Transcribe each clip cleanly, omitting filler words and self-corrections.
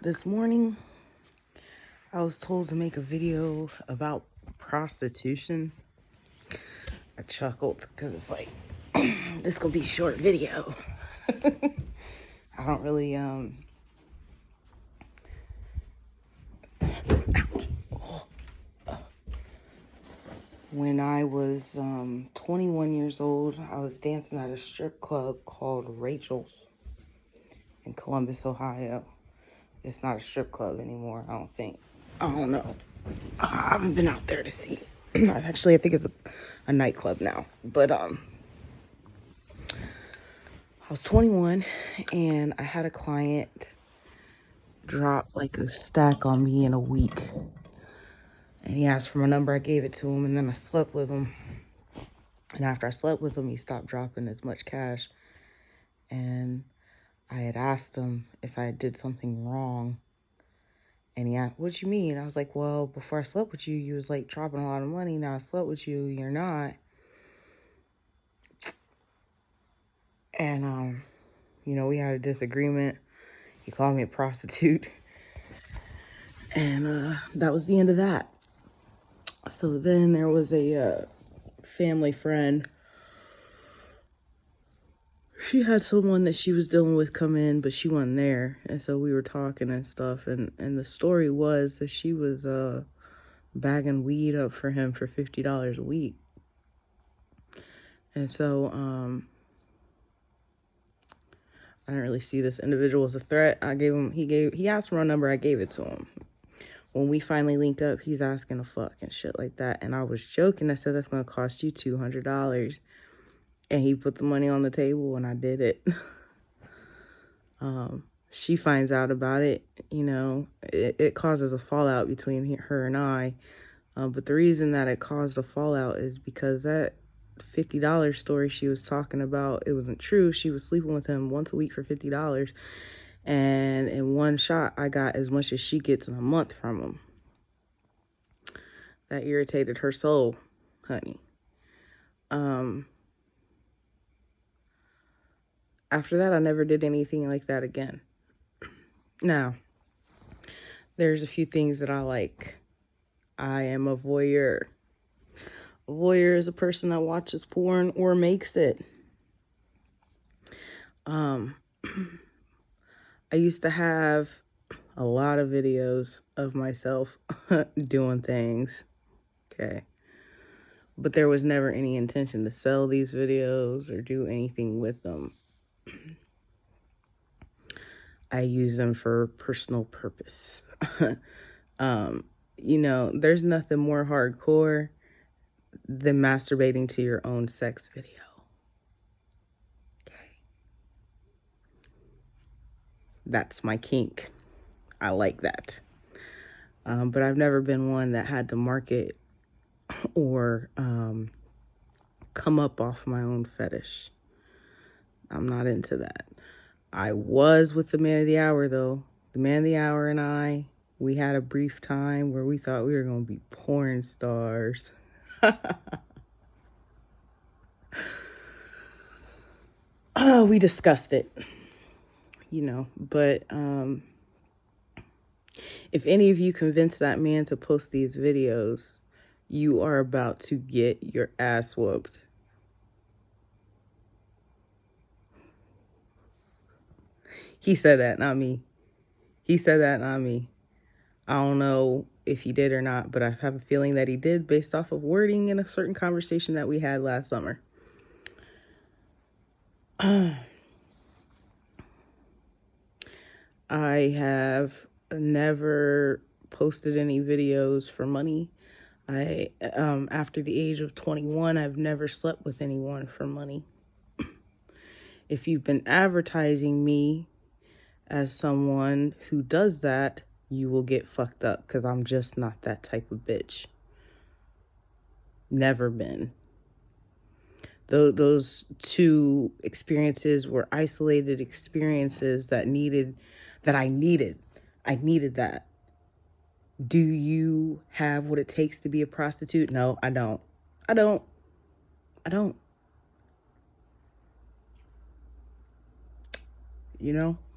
This morning, I was told to make a video about prostitution. I chuckled because it's like, this gonna be a short video. I don't really, ouch. When I was 21 years old, I was dancing at a strip club called Rachel's in Columbus, Ohio. It's not a strip club anymore, I don't think. I don't know. I haven't been out there to see. Actually, I think it's a nightclub now. But I was 21 and I had a client drop like a stack on me in a week. And he asked for my number, I gave it to him, and then I slept with him. And after I slept with him, he stopped dropping as much cash. And I had asked him if I did something wrong. And he asked, what you mean? I was like, well, before I slept with you, you was like dropping a lot of money. Now I slept with you, you're not. And, we had a disagreement. He called me a prostitute. And that was the end of that. So then there was a family friend. She had someone that she was dealing with come in, but she wasn't there. And so we were talking and stuff. And the story was that she was bagging weed up for him for $50 a week. And so I didn't really see this individual as a threat. He asked for my number, I gave it to him. When we finally linked up, he's asking to fuck and shit like that. And I was joking. I said, that's going to cost you $200. And he put the money on the table and I did it. She finds out about it. It causes a fallout between her and I. But the reason that it caused a fallout is because that $50 story she was talking about, it wasn't true. She was sleeping with him once a week for $50. And in one shot, I got as much as she gets in a month from him. That irritated her soul, honey. After that, I never did anything like that again. Now, there's a few things that I like. I am a voyeur. A voyeur is a person that watches porn or makes it. I used to have a lot of videos of myself doing things, okay? But there was never any intention to sell these videos or do anything with them. I use them for personal purpose. There's nothing more hardcore than masturbating to your own sex video. That's my kink. I like that. But I've never been one that had to market or come up off my own fetish. I'm not into that. I was with the man of the hour, though. The man of the hour and I, we had a brief time where we thought we were going to be porn stars. We discussed it. But if any of you convince that man to post these videos, you are about to get your ass whooped. He said that, not me. He said that, not me. I don't know if he did or not, but I have a feeling that he did based off of wording in a certain conversation that we had last summer. I have never posted any videos for money. After the age of 21, I've never slept with anyone for money. If you've been advertising me as someone who does that, you will get fucked up because I'm just not that type of bitch. Never been. Those two experiences were isolated experiences that I needed. I needed that. Do you have what it takes to be a prostitute? No, I don't. I don't.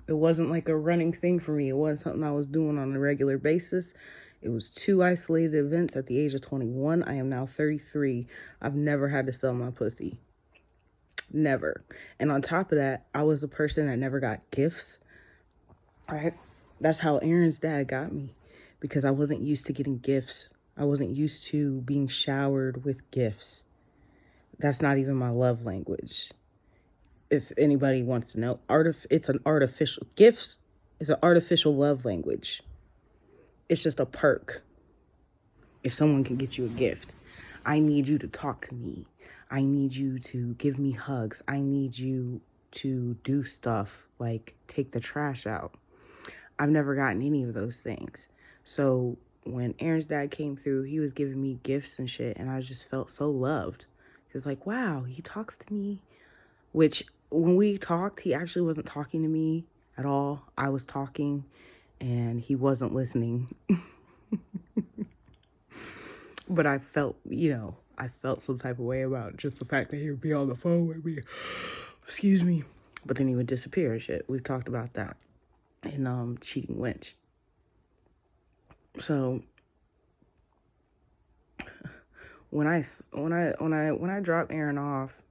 It wasn't like a running thing for me. It wasn't something I was doing on a regular basis. It was 2 isolated events at the age of 21. I am now 33. I've never had to sell my pussy. Never. And on top of that, I was a person that never got gifts. Right? That's how Aaron's dad got me, because I wasn't used to getting gifts. I wasn't used to being showered with gifts. That's not even my love language. If anybody wants to know, it's an artificial gifts. It's an artificial love language. It's just a perk. If someone can get you a gift, I need you to talk to me. I need you to give me hugs. I need you to do stuff like take the trash out. I've never gotten any of those things. So when Aaron's dad came through, he was giving me gifts and shit, and I just felt so loved. He was like, wow, he talks to me. Which, when we talked, he actually wasn't talking to me at all. I was talking, and he wasn't listening. But I felt, I felt some type of way about just the fact that he would be on the phone with me. Excuse me. But then he would disappear and shit. We've talked about that in Cheating Wench. So when I dropped Aaron off,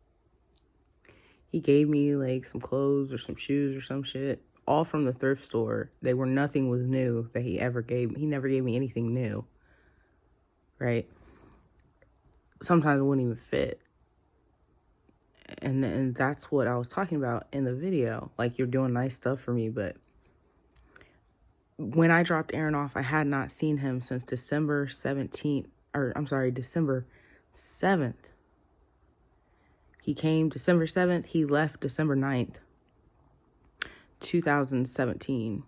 he gave me like some clothes or some shoes or some shit, all from the thrift store. Nothing was new that he ever gave me. He never gave me anything new. Right? Sometimes it wouldn't even fit. And that's what I was talking about in the video. Like, you're doing nice stuff for me, but when I dropped Aaron off, I had not seen him since December 17th, December 7th. He came December 7th. He left December 9th, 2017.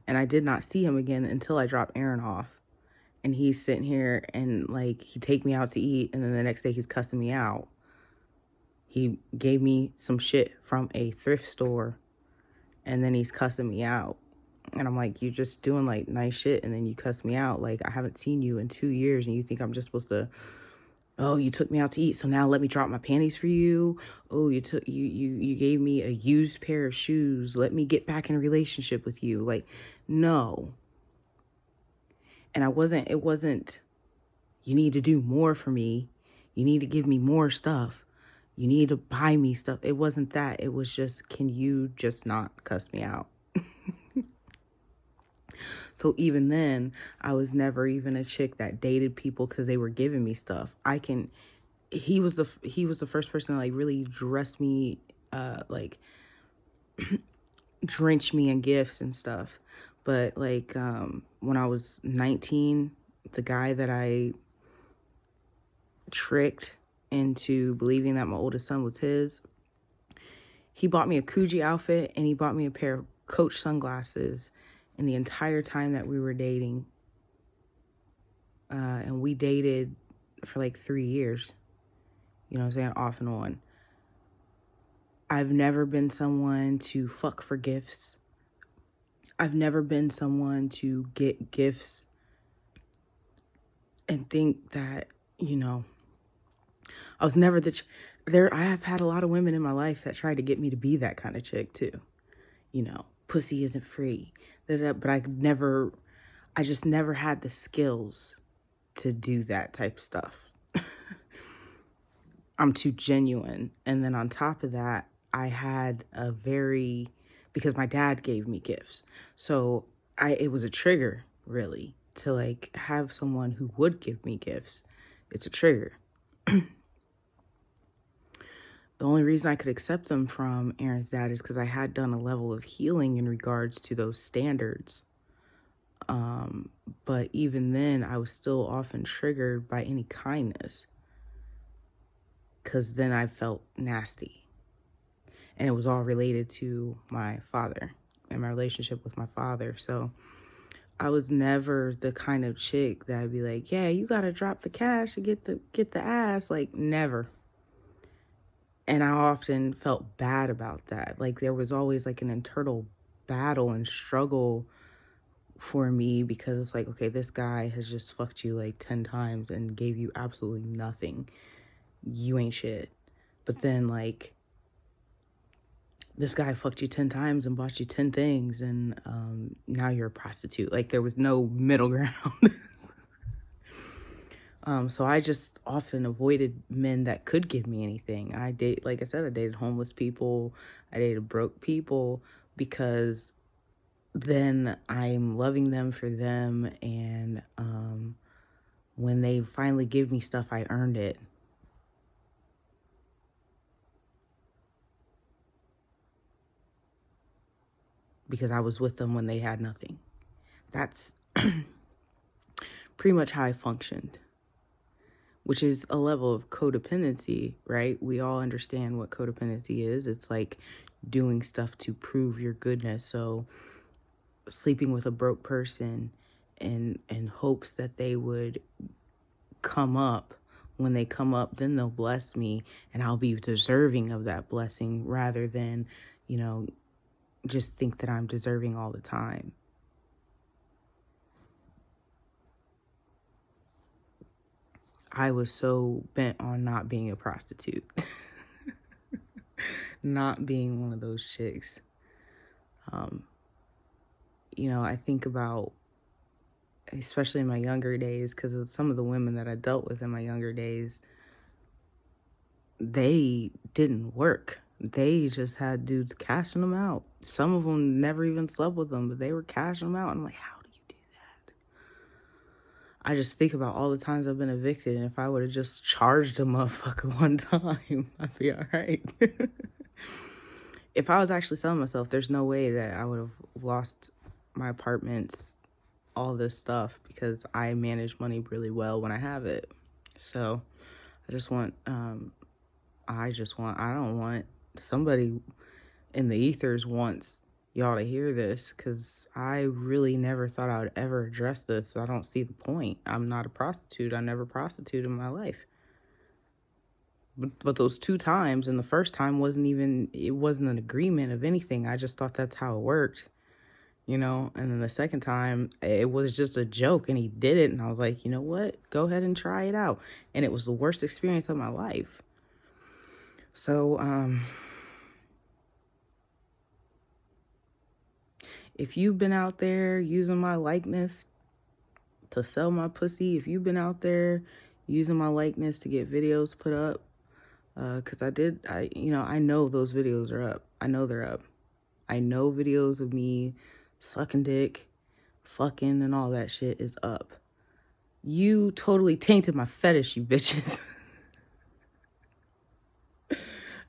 And I did not see him again until I dropped Aaron off. And he's sitting here and like, he'd take me out to eat. And then the next day he's cussing me out. He gave me some shit from a thrift store. And then he's cussing me out. And I'm like, you're just doing like nice shit, and then you cuss me out. Like, I haven't seen you in 2 years, and you think I'm just supposed to, oh, you took me out to eat, so now let me drop my panties for you. Oh, you gave me a used pair of shoes. Let me get back in a relationship with you. Like, no. And it wasn't, you need to do more for me. You need to give me more stuff. You need to buy me stuff. It wasn't that. It was just, can you just not cuss me out? So even then, I was never even a chick that dated people because they were giving me stuff. He was the first person to like really dress me, like drench me in gifts and stuff. But like, when I was 19, the guy that I tricked into believing that my oldest son was his, he bought me a Coogee outfit and he bought me a pair of Coach sunglasses. And the entire time that we were dating, and we dated for like 3 years, you know what I'm saying, off and on. I've never been someone to fuck for gifts. I've never been someone to get gifts and think that, I was never I have had a lot of women in my life that tried to get me to be that kind of chick too. Pussy isn't free. But I just never had the skills to do that type of stuff. I'm too genuine. And then on top of that, I had because my dad gave me gifts. So it was a trigger, really, to like have someone who would give me gifts. It's a trigger. The only reason I could accept them from Aaron's dad is because I had done a level of healing in regards to those standards. But even then, I was still often triggered by any kindness, because then I felt nasty. And it was all related to my father and my relationship with my father. So I was never the kind of chick that'd be like, yeah, you got to drop the cash to get the ass. Like, never. And I often felt bad about that. Like, there was always like an internal battle and struggle for me, because it's like, okay, this guy has just fucked you like 10 times and gave you absolutely nothing. You ain't shit. But then like this guy fucked you 10 times and bought you 10 things, and now you're a prostitute. Like, there was no middle ground. So I just often avoided men that could give me anything. Like I said, I dated homeless people. I dated broke people, because then I'm loving them for them. And when they finally give me stuff, I earned it. Because I was with them when they had nothing. That's pretty much how I functioned, which is a level of codependency, right? We all understand what codependency is. It's like doing stuff to prove your goodness. So sleeping with a broke person in hopes that they would come up. When they come up, then they'll bless me and I'll be deserving of that blessing, rather than, just think that I'm deserving all the time. I was so bent on not being a prostitute. Not being one of those chicks. I think about, especially in my younger days, because of some of the women that I dealt with in my younger days, they didn't work. They just had dudes cashing them out. Some of them never even slept with them, but they were cashing them out. And I'm like, how do you do that? I just think about all the times I've been evicted, and if I would have just charged a motherfucker one time, I'd be all right. If I was actually selling myself, there's no way that I would have lost my apartments, all this stuff, because I manage money really well when I have it. So I don't want somebody in the ethers wants y'all to hear this, because I really never thought I would ever address this. So I don't see the point. I'm not a prostitute. I never prostituted in my life. But those 2 times, and the first time wasn't an agreement of anything. I just thought that's how it worked, and then the second time it was just a joke, and he did it. And I was like, you know what? Go ahead and try it out. And it was the worst experience of my life. So, if you've been out there using my likeness to sell my pussy, if you've been out there using my likeness to get videos put up, because I know those videos are up. I know they're up. I know videos of me sucking dick, fucking, and all that shit is up. You totally tainted my fetish, you bitches.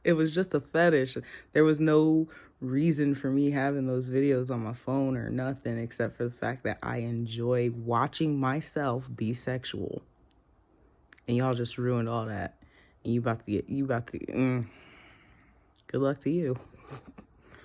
It was just a fetish. There was no reason for me having those videos on my phone or nothing, except for the fact that I enjoy watching myself be sexual. And y'all just ruined all that. And you about to good luck to you.